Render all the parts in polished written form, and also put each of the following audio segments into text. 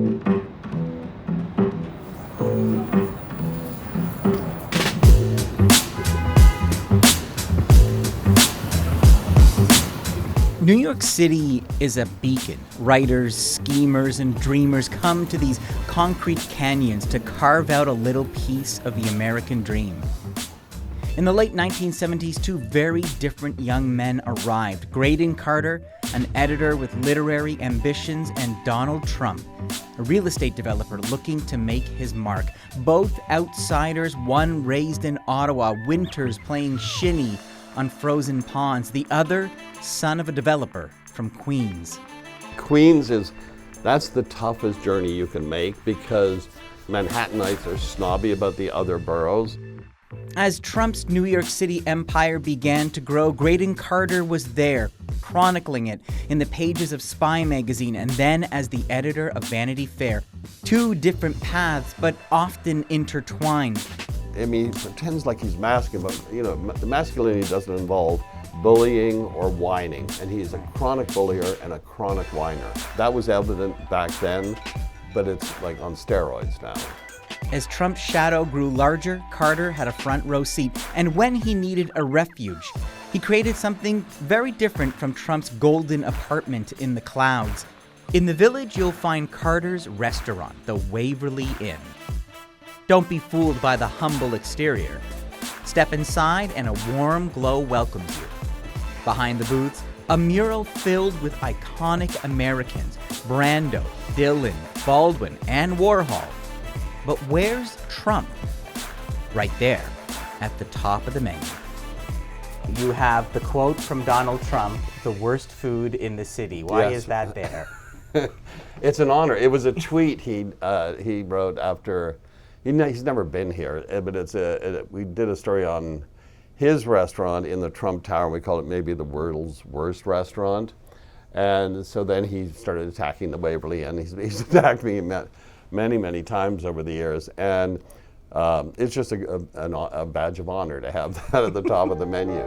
New York City is a beacon. Writers, schemers, and dreamers come to these concrete canyons to carve out a little piece of the American dream. In the late 1970s, two very different young men arrived. Graydon Carter, an editor with literary ambitions, and Donald Trump, a real estate developer looking to make his mark. Both outsiders, one raised in Ottawa, winters playing shinny on frozen ponds, the other son of a developer from Queens. That's the toughest journey you can make because Manhattanites are snobby about the other boroughs. As Trump's New York City empire began to grow, Graydon Carter was there, chronicling it in the pages of Spy magazine and then as the editor of Vanity Fair. Two different paths, but often intertwined. I mean, he pretends like he's masculine, but the masculinity doesn't involve bullying or whining, and he's a chronic bullier and a chronic whiner. That was evident back then, but it's like on steroids now. As Trump's shadow grew larger, Carter had a front row seat, and when he needed a refuge, he created something very different from Trump's golden apartment in the clouds. In the Village, you'll find Carter's restaurant, the Waverly Inn. Don't be fooled by the humble exterior. Step inside and a warm glow welcomes you. Behind the booths, a mural filled with iconic Americans, Brando, Dylan, Baldwin, and Warhol. But where's Trump? Right there, at the top of the menu. You have the quote from Donald Trump, "the worst food in the city." Why is that there? It's an honor. It was a tweet he wrote after. He's never been here, but we did a story on his restaurant in the Trump Tower, and we call it maybe the world's worst restaurant. And so then he started attacking the Waverly Inn. He's attacked me many, many times over the years. And it's just a badge of honor to have that at the top of the menu.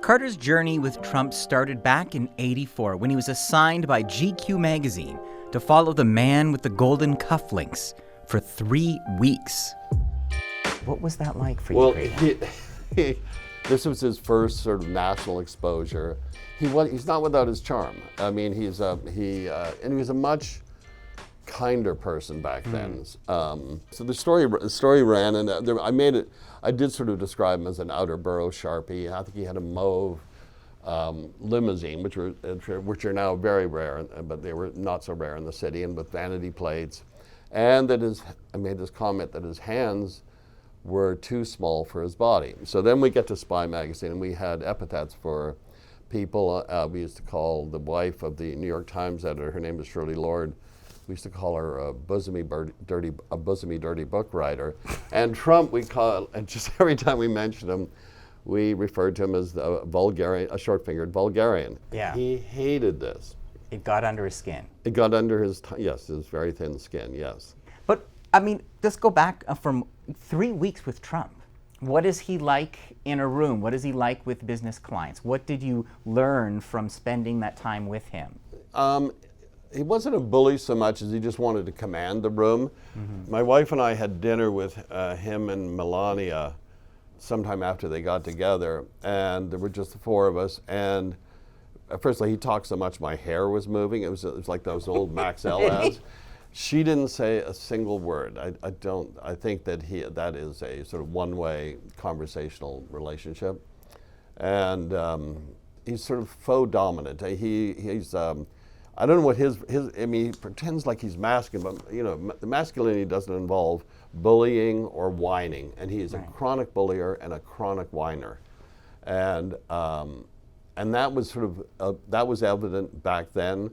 Carter's journey with Trump started back in '84 when he was assigned by GQ magazine to follow the man with the golden cufflinks for 3 weeks. What was that like for you? Well, this was his first sort of national exposure. He's not without his charm. I mean, and he was a much kinder person back then. So the story ran, and I did sort of describe him as an outer borough Sharpie. I think he had a mauve limousine, which are now very rare, but they were not so rare in the city, and with vanity plates. And I made this comment that his hands were too small for his body. So then we get to Spy magazine, and we had epithets for people. We used to call the wife of the New York Times editor, her name is Shirley Lord, we used to call her a bosomy dirty book writer. And Trump, and just every time we mentioned him, we referred to him as a vulgarian, a short-fingered vulgarian. Yeah. He hated this. It got under his skin. It got under his very thin skin, yes. But, I mean, let's go back from 3 weeks with Trump. What is he like in a room? What is he like with business clients? What did you learn from spending that time with him? He wasn't a bully so much as he just wanted to command the room. Mm-hmm. My wife and I had dinner with him and Melania sometime after they got together, and there were just the four of us. And firstly, he talked so much my hair was moving. It was like those old Max L ads. She didn't say a single word. I think that is a sort of one-way conversational relationship. And he's sort of faux dominant. He's I don't know what he pretends like he's masculine, but the masculinity doesn't involve bullying or whining, and he is a chronic bullier and a chronic whiner. And that was that was evident back then,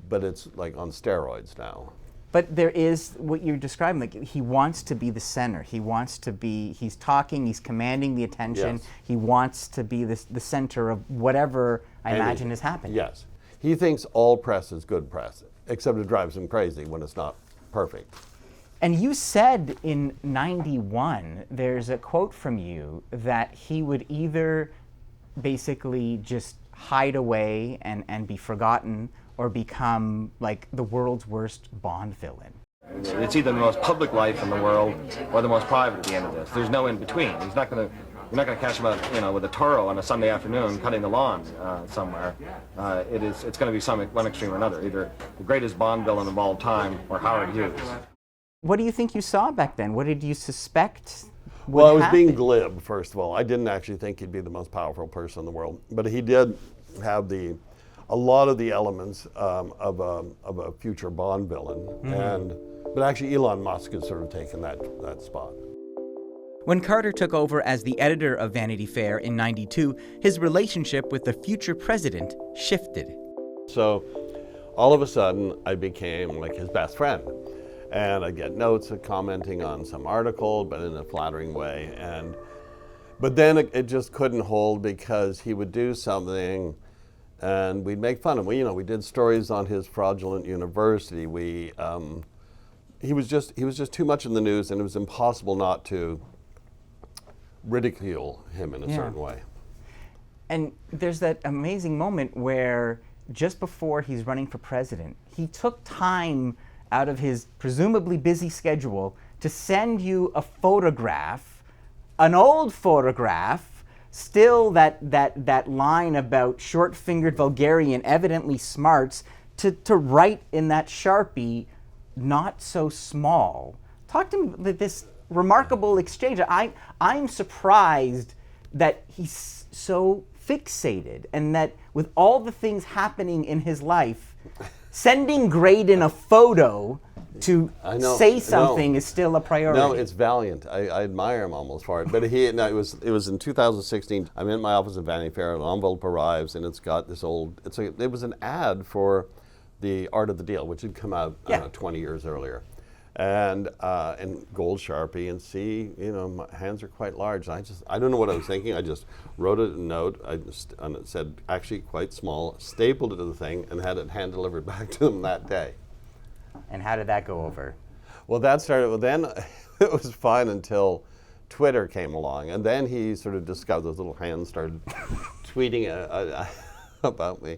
but it's like on steroids now. But there is what you're describing, like he wants to be the center. He's talking, he's commanding the attention. Yes. He wants to be the center of whatever I imagine is happening. Yes. He thinks all press is good press, except it drives him crazy when it's not perfect. And you said in '91, there's a quote from you that he would either basically just hide away and be forgotten, or become like the world's worst Bond villain? It's either the most public life in the world or the most private at the end of this. There's no in between. You're not going to catch him out, with a Toro on a Sunday afternoon cutting the lawn somewhere. It's going to be one extreme or another, either the greatest Bond villain of all time or Howard Hughes. What do you think you saw back then? What did you suspect would Well, I was happen? being glib, first of all. I didn't actually think he'd be the most powerful person in the world, but he did have a lot of the elements of a future Bond villain, but actually Elon Musk has sort of taken that spot. When Carter took over as the editor of Vanity Fair in '92, his relationship with the future president shifted. So all of a sudden, I became like his best friend. And I'd get notes commenting on some article, but in a flattering way. But then it just couldn't hold because he would do something and we'd make fun of him. We did stories on his fraudulent university. He was just too much in the news, and it was impossible not to ridicule him in a certain way. And there's that amazing moment where just before he's running for president, he took time out of his presumably busy schedule to send you a photograph, an old photograph, still that line about short-fingered vulgarian, evidently smarts, to write in that Sharpie, not so small. Talk to me about this remarkable exchange. I'm surprised that he's so fixated, and that with all the things happening in his life, sending Graydon a photo to say something is still a priority. No, it's valiant. I admire him almost for it. But it was in 2016. I'm in my office at Vanity Fair. An envelope arrives, and it's got this it was an ad for the Art of the Deal, which had come out 20 years earlier. And gold Sharpie, and my hands are quite large. I don't know what I was thinking. I just wrote a note, and it said, actually quite small, stapled it to the thing, and had it hand delivered back to them that day. And how did that go over? Well, then it was fine until Twitter came along, and then he sort of discovered those little hands started tweeting about me.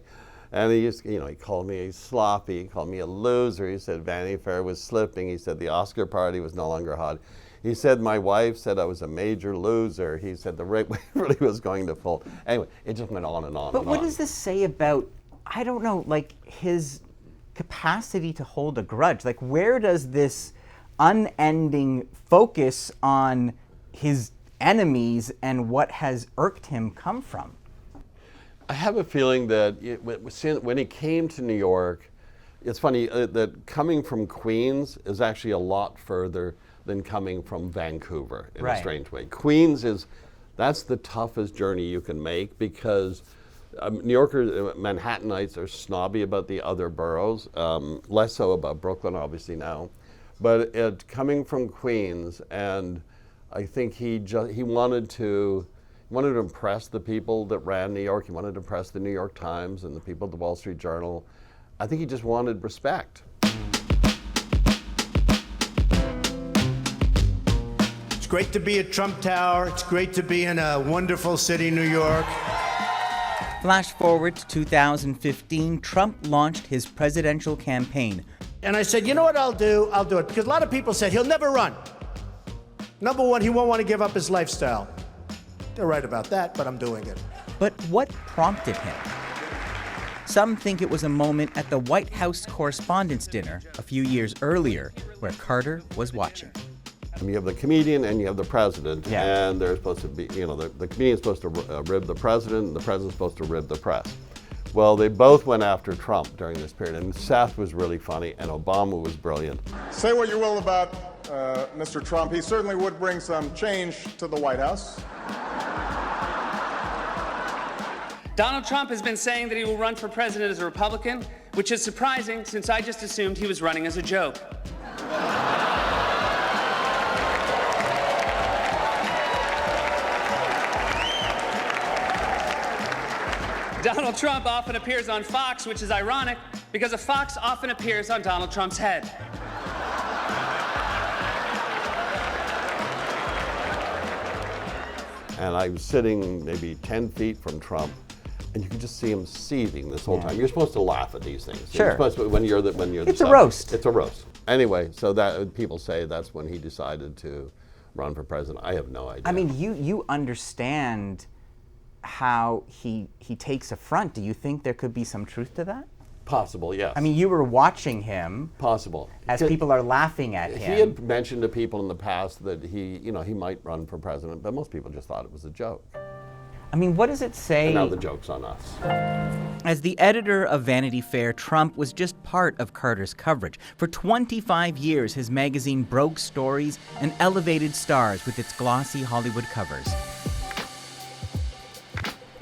And he called me sloppy, he called me a loser. He said Vanity Fair was slipping. He said the Oscar party was no longer hot. He said my wife said I was a major loser. He said the rate really was going to fall. Anyway, it just went on and on. But what does this say about, I don't know, like his capacity to hold a grudge? Like, where does this unending focus on his enemies and what has irked him come from? I have a feeling that when he came to New York, it's funny that coming from Queens is actually a lot further than coming from Vancouver in a strange way. Queens that's the toughest journey you can make because New Yorkers, Manhattanites are snobby about the other boroughs, less so about Brooklyn obviously now. But coming from Queens, and I think he wanted to impress the people that ran New York. He wanted to impress the New York Times and the people at the Wall Street Journal. I think he just wanted respect. It's great to be at Trump Tower. It's great to be in a wonderful city, New York. Flash forward to 2015, Trump launched his presidential campaign. And I said, you know what I'll do? I'll do it. Because a lot of people said he'll never run. Number one, he won't want to give up his lifestyle. They're right about that, but I'm doing it. But what prompted him? Some think it was a moment at the White House Correspondents' dinner a few years earlier, where Carter was watching. You have the comedian and you have the president, and they're supposed to be, the comedian's supposed to rib the president, and the president's supposed to rib the press. Well, they both went after Trump during this period, and Seth was really funny, and Obama was brilliant. Say what you will about Mr. Trump, he certainly would bring some change to the White House. Donald Trump has been saying that he will run for president as a Republican, which is surprising since I just assumed he was running as a joke. Donald Trump often appears on Fox, which is ironic because a fox often appears on Donald Trump's head. And I was sitting maybe 10 feet from Trump, And you can just see him seething this whole time. You're supposed to laugh at these things. Sure. You're supposed to, when you're the It's a subject. roast. It's a roast. Anyway, so that people say that's when he decided to run for president. I have no idea. I mean, you understand how he takes affront. Do you think there could be some truth to that? Possible, yes. I mean, you were watching him possible. as people are laughing at him. He had mentioned to people in the past that he might run for president, but most people just thought it was a joke. I mean, what does it say? And now the joke's on us. As the editor of Vanity Fair, Trump was just part of Carter's coverage. For 25 years, his magazine broke stories and elevated stars with its glossy Hollywood covers.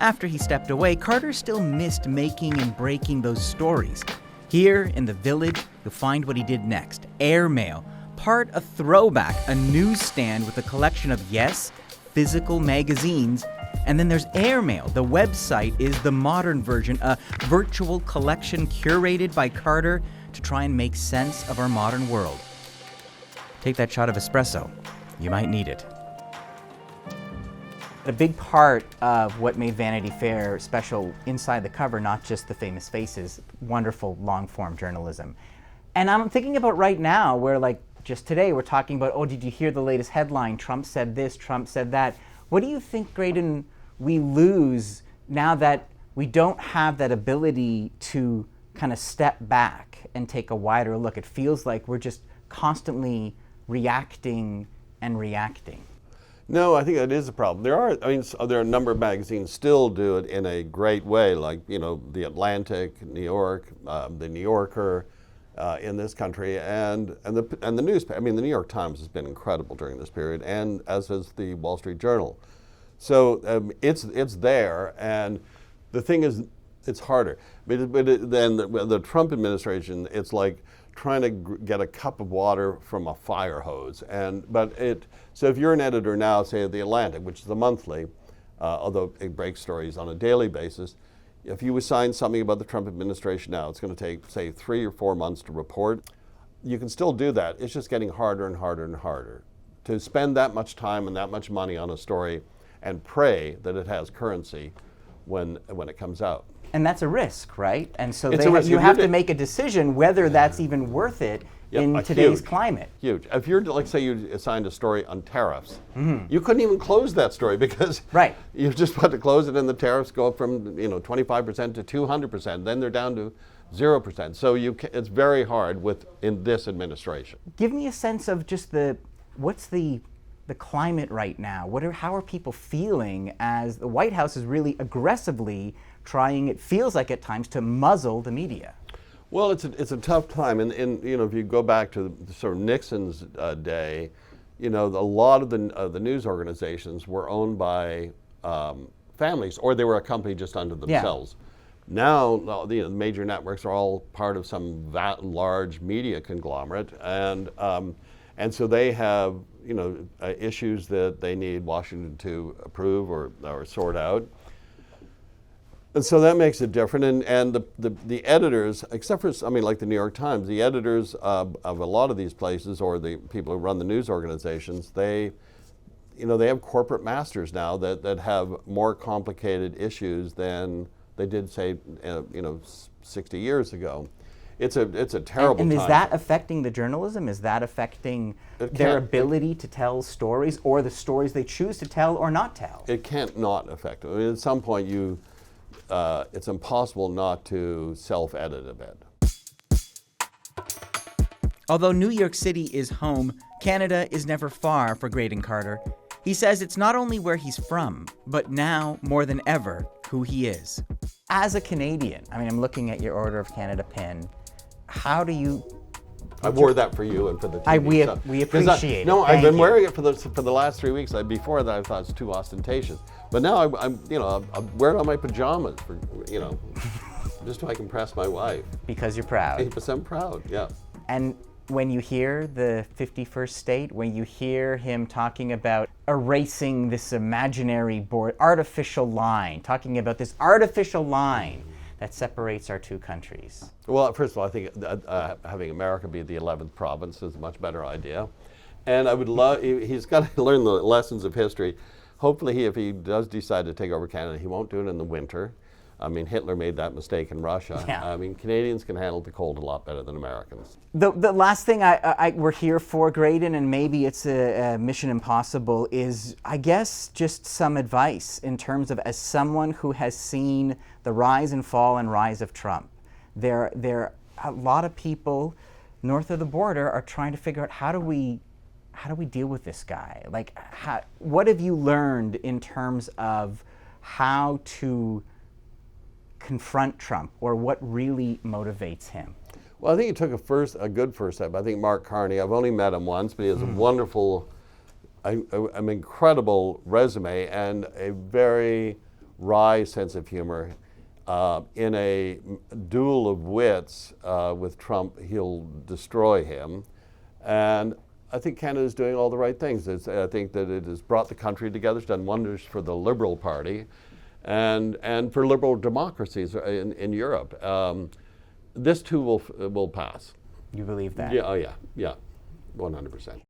After he stepped away, Carter still missed making and breaking those stories. Here in the Village, you'll find what he did next. Airmail, part a throwback, a newsstand with a collection of, yes, physical magazines. And then there's Airmail. The website is the modern version, a virtual collection curated by Carter to try and make sense of our modern world. Take that shot of espresso. You might need it. A big part of what made Vanity Fair special inside the cover, not just the famous faces, wonderful long-form journalism. And I'm thinking about right now where, like, just today we're talking about, oh, did you hear the latest headline? Trump said this, Trump said that. What do you think, Graydon, we lose now that we don't have that ability to kind of step back and take a wider look? It feels like we're just constantly reacting and reacting. No, I think that is a problem. There are a number of magazines still do it in a great way, like, The Atlantic, New York, the New Yorker in this country, and the newspaper. I mean, the New York Times has been incredible during this period, and as has the Wall Street Journal. So it's there, and the thing is, it's harder. But then the Trump administration, it's like trying to get a cup of water from a fire hose. So if you're an editor now, say at The Atlantic, which is a monthly, although it breaks stories on a daily basis, if you assign something about the Trump administration now, it's going to take, say, 3 or 4 months to report. You can still do that. It's just getting harder and harder and harder to spend that much time and that much money on a story and pray that it has currency when it comes out. And that's a risk, right? And so you have to make a decision whether that's even worth it in today's climate. Huge. If you're, like, say you assigned a story on tariffs, you couldn't even close that story because you just had to close it and the tariffs go up from 25% to 200%. Then they're down to 0%. So it's very hard in this administration. Give me a sense of just what's the climate right now? How are people feeling as the White House is really aggressively trying, it feels like at times, to muzzle the media? Well, it's a tough time, and if you go back to sort of Nixon's day, a lot of the news organizations were owned by families, or they were a company just unto themselves. Yeah. Now, the major networks are all part of some large media conglomerate, and so they have issues that they need Washington to approve or sort out. And so that makes it different, and the editors, except for, like the New York Times, the editors of a lot of these places, or the people who run the news organizations, they have corporate masters now that have more complicated issues than they did, say, 60 years ago. It's a terrible time. And is that affecting the journalism? Is that affecting their ability to tell stories, or the stories they choose to tell or not tell? It can't not affect them. I mean, at some point, it's impossible not to self-edit a bit. Although New York City is home, Canada is never far for Graydon Carter. He says it's not only where he's from, but now, more than ever, who he is. As a Canadian, I'm looking at your Order of Canada pin. How do you... I wore that for you and for the TV. We appreciate it. No, I've been wearing it for the last 3 weeks. Before that, I thought it was too ostentatious. But now I'm wearing it on my pajamas for, just so I can impress my wife. Because you're proud. Because I'm proud, yeah. And when you hear the 51st state, when you hear him talking about erasing this imaginary artificial line, talking about this artificial line that separates our two countries. Well, first of all, I think having America be the 11th province is a much better idea. And I would love, he's got to learn the lessons of history. Hopefully, if he does decide to take over Canada, he won't do it in the winter. I mean, Hitler made that mistake in Russia. Yeah. I mean, Canadians can handle the cold a lot better than Americans. The last thing we're here for, Graydon, and maybe it's a mission impossible, is I guess just some advice in terms of, as someone who has seen the rise and fall and rise of Trump. There a lot of people north of the border are trying to figure out how do we deal with this guy? Like, what have you learned in terms of how to confront Trump, or what really motivates him? Well, I think he took a good first step. I think Mark Carney, I've only met him once, but he has a wonderful, an incredible resume and a very wry sense of humor. In a duel of wits with Trump, he'll destroy him. And I think Canada's doing all the right things. I think that it has brought the country together. It's done wonders for the Liberal Party and for liberal democracies in Europe. This too will pass. You believe that? Yeah, oh yeah, 100%.